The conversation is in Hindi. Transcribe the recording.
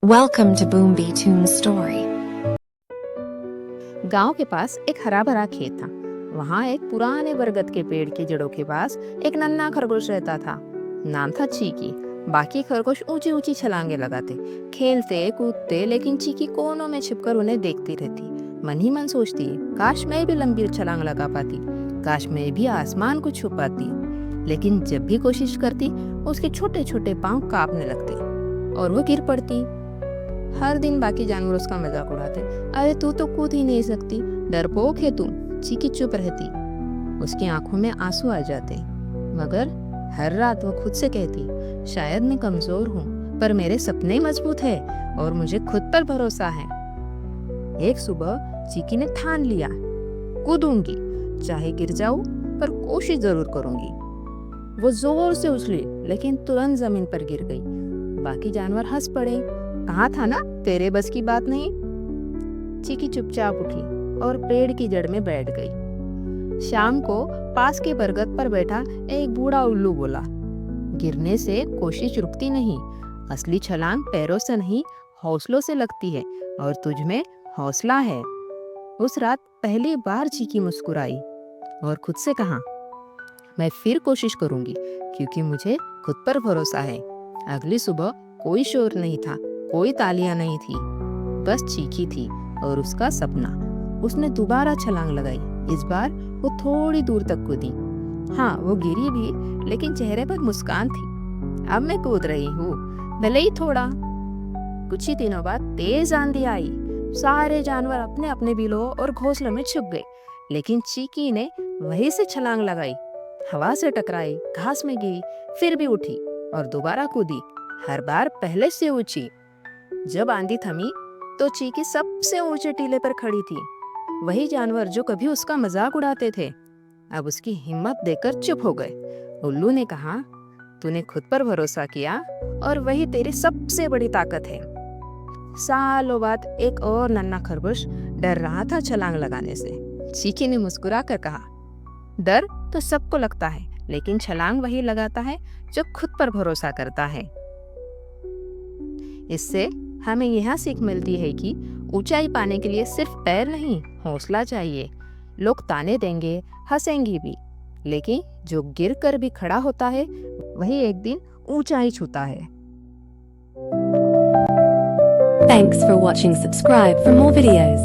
Welcome to Boomby Toon Story. गांव के पास एक हरा भरा खेत था। वहां एक पुराने बरगद के पेड़ की जड़ों के पास एक नन्हा खरगोश रहता था। नाम था चीकी। बाकी खरगोश ऊंची ऊंची छलांगे लगाते, खेलते कूदते, लेकिन चीकी कोनों में छिपकर उन्हें देखती रहती। मन ही मन सोचती, काश मैं भी लंबी छलांग लगा पाती, काश मैं भी आसमान को छू पाती। लेकिन जब भी कोशिश करती, उसके छोटे छोटे पांव कांपने लगते और वो गिर पड़ती। हर दिन बाकी जानवर उसका मजाक उड़ाते, अरे तू तो कूद ही नहीं सकती, डरपोक है तुम। चीकी चुप रहती। उसकी आंखों में आंसू आ जाते, मगर हर रात वो खुद से कहती, शायद मैं कमजोर हूँ, पर मेरे सपने मजबूत है और मुझे खुद पर भरोसा है। एक सुबह चीकी ने ठान लिया, कूदूंगी, चाहे गिर जाऊं, पर कोशिश जरूर करूंगी। वो जोर से उछली, लेकिन तुरंत जमीन पर गिर गई। बाकी जानवर हंस पड़े, कहा था ना तेरे बस की बात नहीं। चीकी चुपचाप उठी और पेड़ की जड़ में बैठ गई। शाम को पास के बरगद पर बैठा एक बूढ़ा उल्लू बोला, गिरने से कोशिश रुकती नहीं, असली छलांग पैरों से नहीं हौसलों से लगती है, और तुझ में हौसला है। उस रात पहली बार चीकी मुस्कुराई और खुद से कहा, मैं फिर कोशिश करूंगी, क्योंकि मुझे खुद पर भरोसा है। अगली सुबह कोई शोर नहीं था, कोई तालियां नहीं थी, बस चीकी थी और उसका सपना। उसने दोबारा छलांग लगाई। इस बार वो थोड़ी दूर तक कूदी। हाँ, वो गिरी भी, लेकिन चेहरे पर मुस्कान थी। अब मैं कूद रही हूँ, भले ही थोड़ा। कुछ ही दिनों बाद तेज आंधी आई। सारे जानवर अपने अपने बिलों और घोंसलों में छुप गए, लेकिन चीकी ने वहीं से छलांग लगाई। हवा से टकराई, घास में गिरी, फिर भी उठी और दोबारा कूदी, हर बार पहले से ऊंची। जब आंधी थमी तो चीकी सबसे ऊंचे टीले पर खड़ी थी। वही जानवर जो कभी उसका मजाक उड़ाते थे, अब उसकी हिम्मत देखकर चुप हो गए। उल्लू ने कहा, तूने खुद पर भरोसा किया और वही तेरी सबसे बड़ी ताकत है। सालों बाद एक और नन्हा खरगोश डर रहा था छलांग लगाने से। चीकी ने मुस्कुरा कर कहा, डर तो सबको लगता है, लेकिन छलांग वही लगाता है जो खुद पर भरोसा करता है। इससे हमें यह सीख मिलती है कि ऊंचाई पाने के लिए सिर्फ पैर नहीं, हौसला चाहिए। लोग ताने देंगे, हंसेंगे भी, लेकिन जो गिर कर भी खड़ा होता है, वही एक दिन ऊंचाई छूता है। Thanks for watching. Subscribe for more videos.